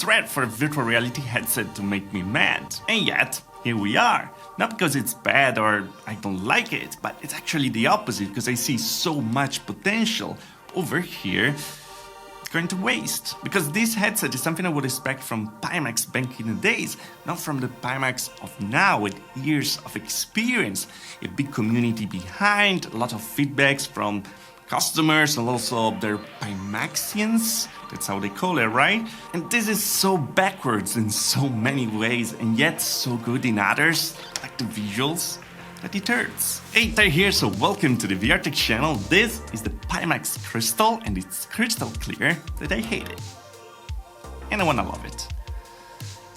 threat for a virtual reality headset to make me mad. And yet, here we are. Not because it's bad or I don't like it, but it's actually the opposite, because I see so much potential over here going to waste. Because this headset is something I would expect from Pimax back in the days, not from the Pimax of now with years of experience, a big community behind, a lot of feedbacks from customers and also their Pimaxians, that's how they call it, right? And this is so backwards in so many ways and yet so good in others, like the visuals, that it hurts. Hey, Ty here, so welcome to the VR Tech channel. This is the Pimax Crystal and it's crystal clear that I hate it. And I wanna love it.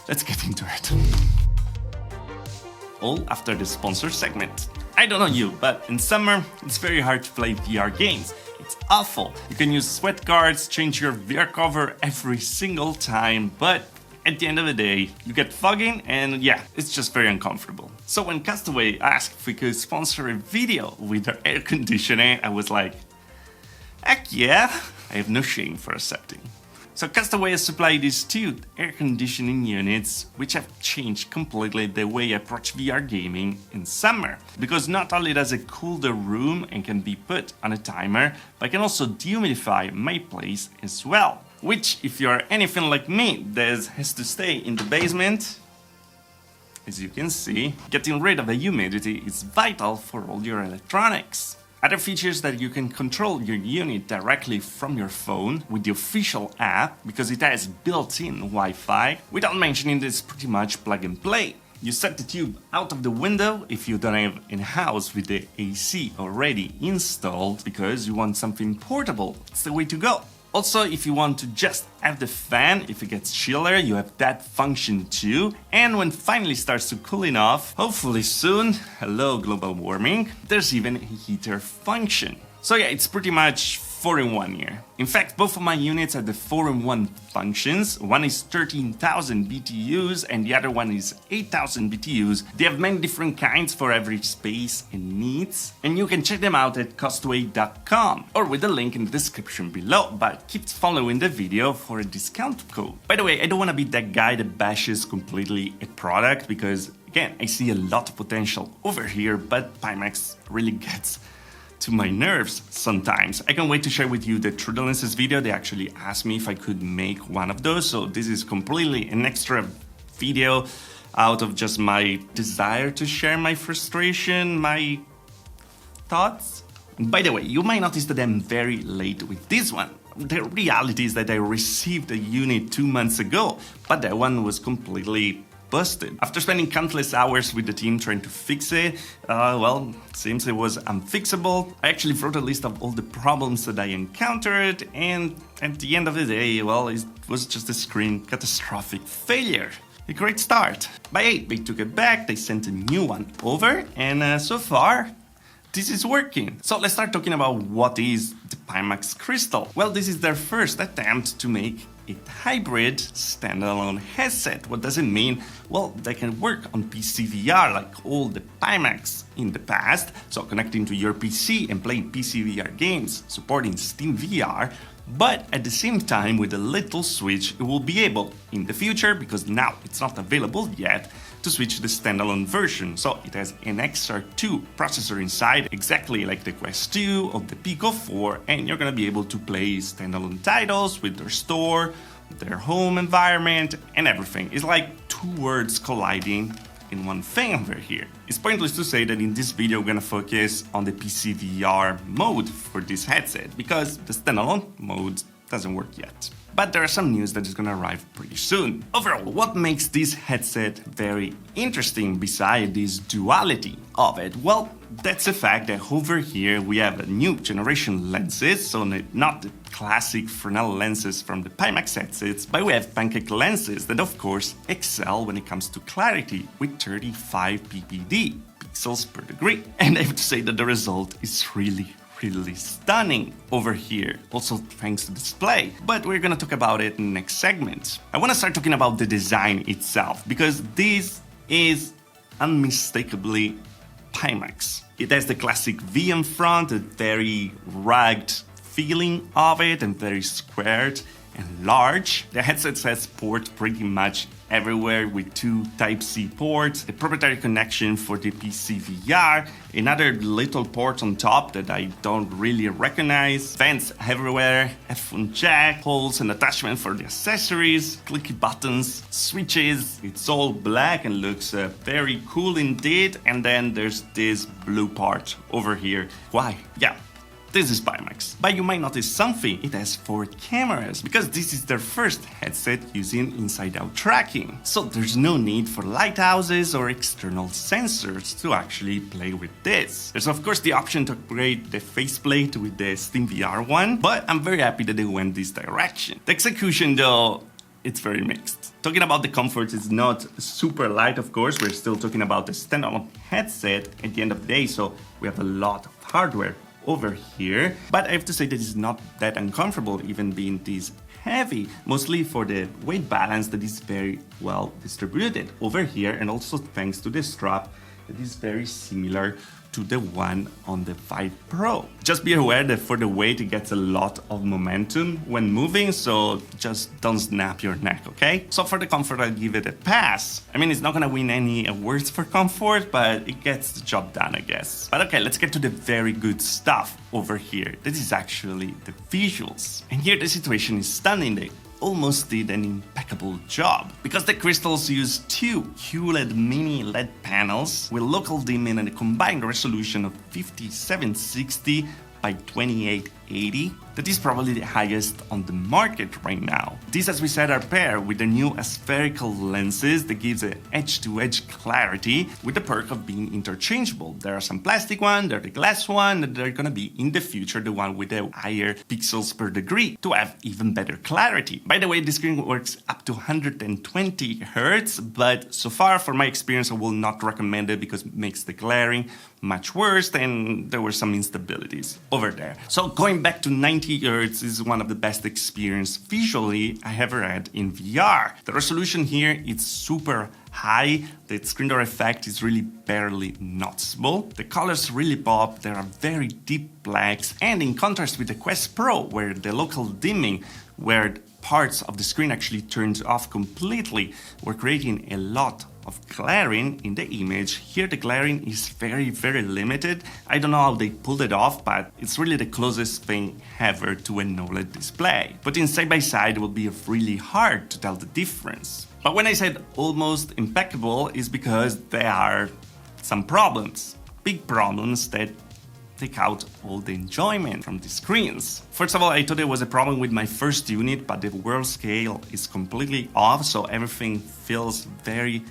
Let's get into it. All after the sponsor segment. I don't know you, but in summer, it's very hard to play VR games. It's awful. You can use sweat guards, change your VR cover every single time, but at the end of the day, you get fogging and yeah, it's just very uncomfortable. So when COSTAWAY asked if we could sponsor a video with their air conditioning, I was like, heck yeah, I have no shame for accepting. So COSTAWAY has supplied these two air conditioning units, which have changed completely the way I approach VR gaming in summer. Because not only does it cool the room and can be put on a timer, but can also dehumidify my place as well. Which, if you're anything like me that has to stay in the basement, as you can see, getting rid of the humidity is vital for all your electronics. Other features that you can control your unit directly from your phone with the official app, because it has built-in Wi-Fi, without mentioning that it's pretty much plug and play. You set the tube out of the window if you don't have a house with the AC already installed, because you want something portable. It's the way to go. Also, if you want to just have the fan, if it gets chiller, you have that function too. And when finally starts to cooling off, hopefully soon, hello global warming, there's even a heater function. So yeah, it's pretty much 4-in-1 here. In fact, both of my units have the 4-in-1 functions. One is 13,000 BTUs and the other one is 8,000 BTUs. They have many different kinds for every space and needs. And you can check them out at costaway.com or with the link in the description below. But keep following the video for a discount code. By the way, I don't want to be that guy that bashes completely a product because, again, I see a lot of potential over here, but Pimax really gets to my nerves sometimes. I can't wait to share with you the True Lenses video. They actually asked me if I could make one of those, so this is completely an extra video out of just my desire to share my frustration, my thoughts. By the way, you might notice that I'm very late with this one. The reality is that I received a unit 2 months ago, but that one was completely busted. After spending countless hours with the team trying to fix it, well, seems it was unfixable. I actually wrote a list of all the problems that I encountered, and at the end of the day, well, it was just a screen catastrophic failure. A great start. By 8, they took it back, they sent a new one over, and so far, this is working. So let's start talking about what is the Pimax Crystal. Well, this is their first attempt to make a hybrid standalone headset. What does it mean? Well, they can work on PC VR like all the Pimax in the past, so connecting to your PC and playing PC VR games, supporting Steam VR, but at the same time with a little switch it will be able in the future, because now it's not available yet, to switch to the standalone version. So it has an XR2 processor inside, exactly like the Quest 2 or the Pico 4, and you're gonna be able to play standalone titles with their store, their home environment, and everything. It's like two worlds colliding in one thing over here. It's pointless to say that in this video we're gonna focus on the PC VR mode for this headset, because the standalone mode doesn't work yet. But there are some news that is gonna arrive pretty soon. Overall, what makes this headset very interesting beside this duality of it? Well, that's the fact that over here we have a new generation lenses, so not the classic Fresnel lenses from the Pimax headsets, but we have pancake lenses that of course excel when it comes to clarity with 35 ppd, pixels per degree. And I have to say that the result is really stunning over here, also thanks to display, but we're gonna talk about it in the next segment. I want to start talking about the design itself, because this is unmistakably Pimax. It has the classic V in front, a very rugged feeling of it and very squared and large. The headset has ports pretty much everywhere with 2 Type-C ports, the proprietary connection for the PC VR, another little port on top that I don't really recognize, vents everywhere, headphone jack, holes and attachment for the accessories, clicky buttons, switches. It's all black and looks very cool indeed. And then there's this blue part over here. Why? Yeah. This is Pimax, but you might notice something, it has 4 cameras, because this is their first headset using inside-out tracking. So there's no need for lighthouses or external sensors to actually play with this. There's of course the option to upgrade the faceplate with the Steam VR one, but I'm very happy that they went this direction. The execution though, it's very mixed. Talking about the comfort, is not super light of course, we're still talking about the standalone headset at the end of the day, so we have a lot of hardware over here, but I have to say that it's not that uncomfortable even being this heavy, mostly for the weight balance that is very well distributed over here, and also thanks to the strap that is very similar to the one on the Vive Pro. Just be aware that for the weight it gets a lot of momentum when moving, so just don't snap your neck, okay? So for the comfort I'll give it a pass. I mean, it's not gonna win any awards for comfort, but it gets the job done, I guess. But okay, let's get to the very good stuff over here. This is actually the visuals. And here the situation is stunning. They almost did an impeccable job, because the crystals use 2 QLED mini LED panels with local dimming and a combined resolution of 5760 by 2880. That is probably the highest on the market right now. These, as we said, are paired with the new aspherical lenses that gives an edge-to-edge clarity with the perk of being interchangeable. There are some plastic ones, there are the glass one, and they're gonna be in the future the one with the higher pixels per degree to have even better clarity. By the way, the screen works up to 120 Hz, but so far from my experience I will not recommend it because it makes the glaring much worse, and there were some instabilities over there. So going back to 90 Hz is one of the best experience visually I ever had in VR. The resolution here is super high, the screen door effect is really barely noticeable, the colors really pop, there are very deep blacks, and in contrast with the Quest Pro, where the local dimming, where parts of the screen actually turns off completely, we're creating a lot of glaring in the image. Here the glaring is very limited. I don't know how they pulled it off, but it's really the closest thing ever to an OLED display. Putting side by side will be really hard to tell the difference. But when I said almost impeccable, is because there are some problems, big problems that take out all the enjoyment from the screens. First of all, I thought there was a problem with my first unit, but the world scale is completely off, so everything feels very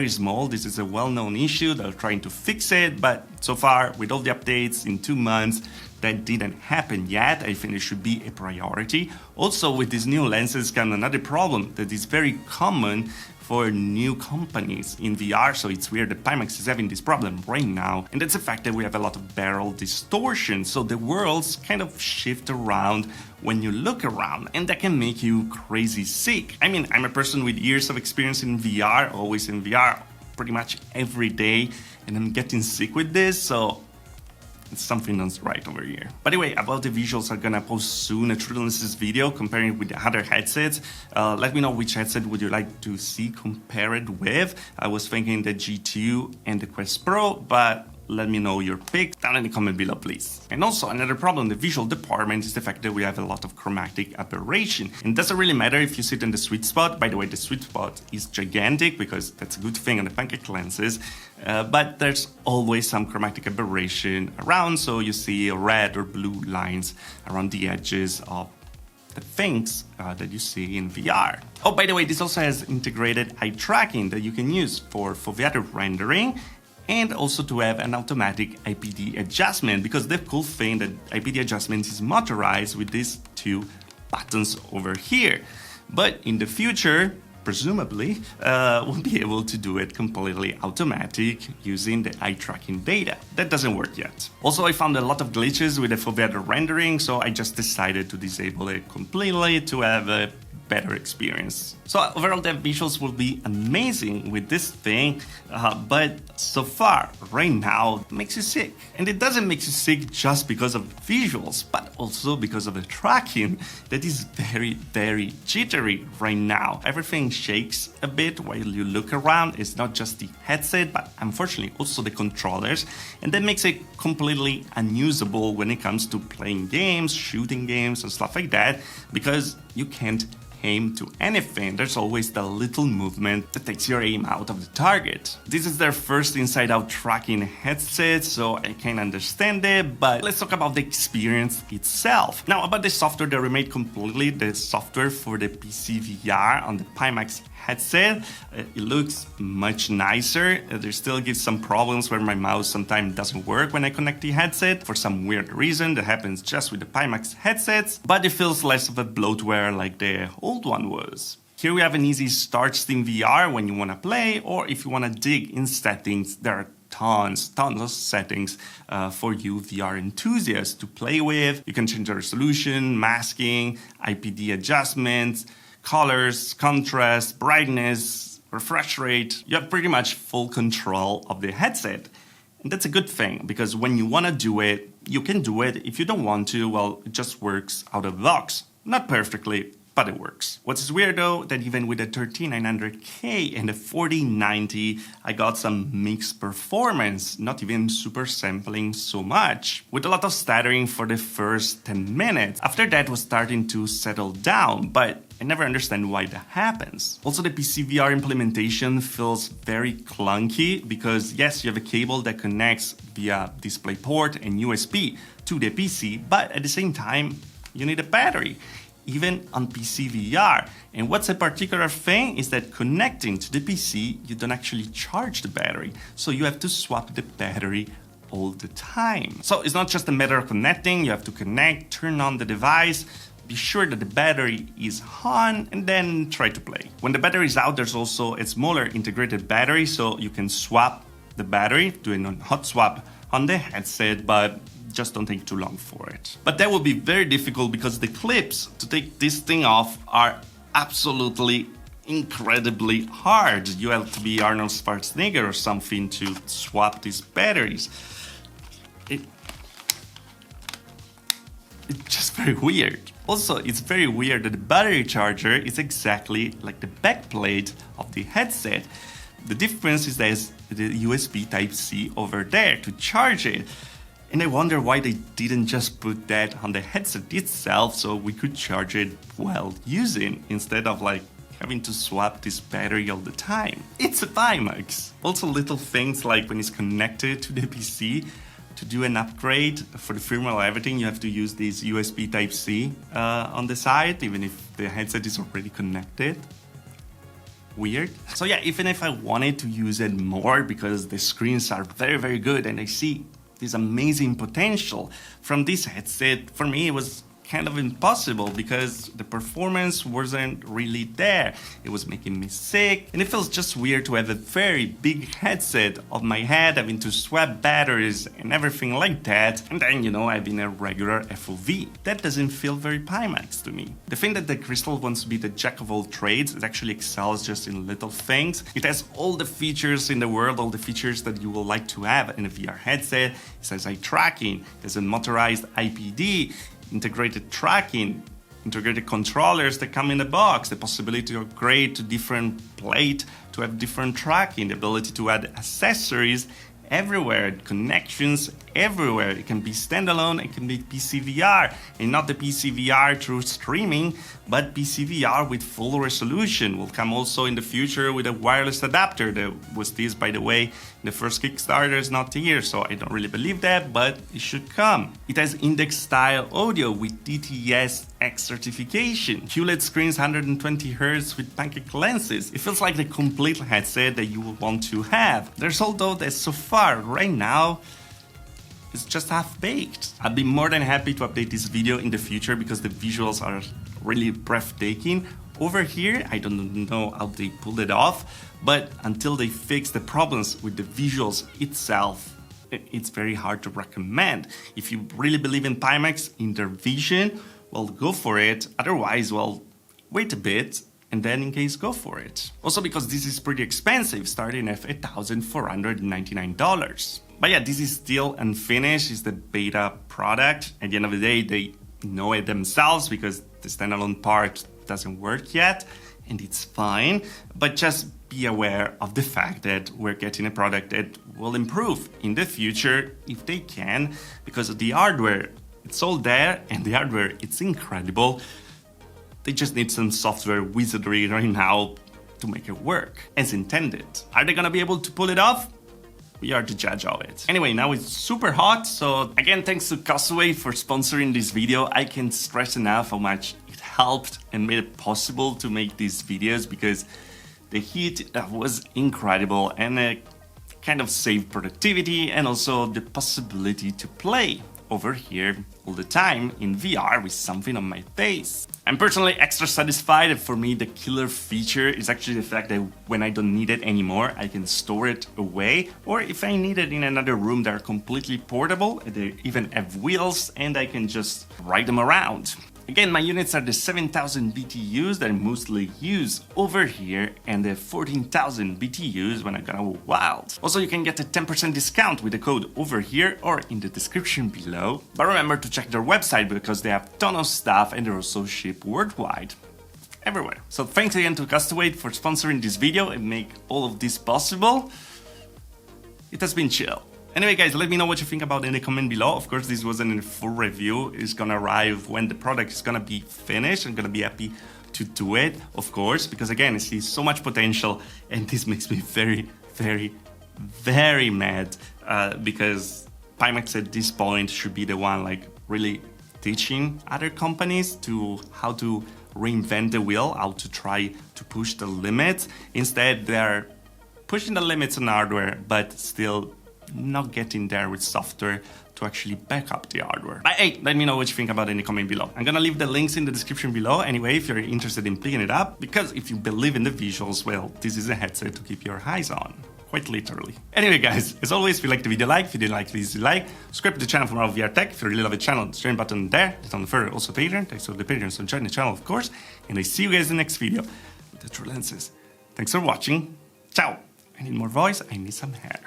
small. This is a well-known issue. They're trying to fix it, but so far, with all the updates in 2 months, that didn't happen yet. I think it should be a priority. Also, with these new lenses comes another problem that is very common for new companies in VR, so it's weird that Pimax is having this problem right now, and that's the fact that we have a lot of barrel distortion, so the worlds kind of shift around when you look around, and that can make you crazy sick. I mean, I'm a person with years of experience in VR, always in VR, pretty much every day, and I'm getting sick with this, so it's something that's right over here. By the way, about the visuals, I'm gonna post soon a true lenses video comparing with the other headsets. Let me know which headset would you like to see compared with. I was thinking the G2 and the Quest Pro, but let me know your pick down in the comment below, please. And also another problem in the visual department is the fact that we have a lot of chromatic aberration. And it doesn't really matter if you sit in the sweet spot. By the way, the sweet spot is gigantic because that's a good thing on the pancake lenses. But there's always some chromatic aberration around, so you see red or blue lines around the edges of the things that you see in VR. Oh, by the way, this also has integrated eye tracking that you can use for foveated rendering, and also to have an automatic IPD adjustment, because the cool thing that IPD adjustment is motorized with these 2 buttons over here. But in the future, presumably, we'll be able to do it completely automatic using the eye tracking data. That doesn't work yet. Also, I found a lot of glitches with the foveated rendering, so I just decided to disable it completely to have a better experience. So overall the visuals will be amazing with this thing, but so far, right now, it makes you sick. And it doesn't make you sick just because of visuals, but also because of the tracking that is very, very jittery right now. Everything shakes a bit while you look around. It's not just the headset, but unfortunately also the controllers, and that makes it completely unusable when it comes to playing games, shooting games and stuff like that, because you can't aim to anything. There's always the little movement that takes your aim out of the target. This is their first inside-out tracking headset, so I can understand it, but let's talk about the experience itself. Now, about the software, they remade completely the software for the PC VR on the Pimax headset. It looks much nicer. There still gives some problems where my mouse sometimes doesn't work when I connect the headset for some weird reason that happens just with the Pimax headsets, but it feels less of a bloatware like the old one was. Here we have an easy start Steam VR when you want to play, or if you want to dig in settings. There are tons of settings for you VR enthusiasts to play with. You can change the resolution, masking, IPD adjustments, colors, contrast, brightness, refresh rate. You have pretty much full control of the headset. And that's a good thing, because when you want to do it, you can do it. If you don't want to, well, it just works out of the box. Not perfectly, but it works. What's weird though, that even with the 13900K and the 4090, I got some mixed performance, not even super sampling so much, with a lot of stuttering for the first 10 minutes. After that was starting to settle down, but I never understand why that happens. Also, the PC VR implementation feels very clunky because yes, you have a cable that connects via DisplayPort and USB to the PC, but at the same time, you need a battery, even on PC VR. And what's a particular thing is that connecting to the PC, you don't actually charge the battery. So you have to swap the battery all the time. So it's not just a matter of connecting, you have to connect, turn on the device, be sure that the battery is on, and then try to play. When the battery is out, there's also a smaller integrated battery, so you can swap the battery, doing a hot swap on the headset, but just don't take too long for it. But that will be very difficult because the clips to take this thing off are absolutely incredibly hard. You have to be Arnold Schwarzenegger or something to swap these batteries. It's just very weird. Also, it's very weird that the battery charger is exactly like the backplate of the headset. The difference is there's the USB Type-C over there to charge it. And I wonder why they didn't just put that on the headset itself so we could charge it while using, instead of like having to swap this battery all the time. It's a Pimax. Also little things like when it's connected to the PC, to do an upgrade for the firmware or everything, you have to use this USB Type-C on the side, even if the headset is already connected. Weird. So yeah, even if I wanted to use it more because the screens are very, very good and I see this amazing potential from this headset, for me it was kind of impossible because the performance wasn't really there. It was making me sick, and it feels just weird to have a very big headset on my head, having to swap batteries and everything like that, and then, you know, having a regular FOV. That doesn't feel very Pimax to me. The thing that the Crystal wants to be the jack of all trades, it actually excels just in little things. It has all the features in the world, all the features that you will like to have in a VR headset. It has eye tracking, there's a motorized IPD, integrated tracking, integrated controllers that come in the box, the possibility to upgrade to different plate to have different tracking, the ability to add accessories everywhere, connections everywhere. It can be standalone, it can be PC VR, and not the PC VR through streaming, but PC VR with full resolution. Will come also in the future with a wireless adapter. That was this, by the way, the first Kickstarter is not here, so I don't really believe that, but it should come. It has index style audio with DTS-X certification, QLED screens, 120Hz with pancake lenses. It feels like the complete headset that you will want to have. There's although that so far, right now, it's just half-baked. I'd be more than happy to update this video in the future because the visuals are really breathtaking. Over here, I don't know how they pulled it off, but until they fix the problems with the visuals itself, it's very hard to recommend. If you really believe in Pimax, in their vision, well, go for it. Otherwise, well, wait a bit, and then in case go for it. Also because this is pretty expensive, starting at $1,499. But yeah, this is still unfinished, it's the beta product. At the end of the day, they know it themselves because the standalone part doesn't work yet, and it's fine. But just be aware of the fact that we're getting a product that will improve in the future if they can, because the hardware, it's all there, and the hardware, it's incredible. They just need some software wizardry right now to make it work as intended. Are they gonna be able to pull it off? We are the judge of it. Anyway, now it's super hot, so again, thanks to COSTAWAY for sponsoring this video. I can't stress enough how much it helped and made it possible to make these videos, because the heat was incredible and it kind of saved productivity and also the possibility to play over here all the time in VR with something on my face. I'm personally extra satisfied, and for me the killer feature is actually the fact that when I don't need it anymore, I can store it away, or if I need it in another room, they're completely portable, they even have wheels and I can just ride them around. Again, my units are the 7000 BTUs that I mostly use over here, and the 14,000 BTUs when I go wild. Also, you can get a 10% discount with the code over here or in the description below. But remember to check their website because they have a ton of stuff and they also ship worldwide. Everywhere. So thanks again to COSTAWAY for sponsoring this video and make all of this possible. It has been chill. Anyway guys, let me know what you think about it in the comment below. Of course, this wasn't a full review. It's gonna arrive when the product is gonna be finished. I'm gonna be happy to do it, of course, because again, I see so much potential and this makes me very, very, very mad because Pimax at this point should be the one like really teaching other companies to how to reinvent the wheel, how to try to push the limits. Instead, they're pushing the limits on hardware, but still not getting there with software to actually back up the hardware. But hey, let me know what you think about it in the comment below. I'm gonna leave the links in the description below anyway if you're interested in picking it up, because if you believe in the visuals, well, this is a headset to keep your eyes on. Quite literally. Anyway guys, as always, if you liked the video, like. If you didn't like, please like. Subscribe to the channel for more VR tech. If you really love the channel, the join button there. It's on the further, also Patreon. Thanks to the Patreon, so join the channel of course. And I see you guys in the next video with the true lenses. Thanks for watching. Ciao. I need more voice, I need some hair.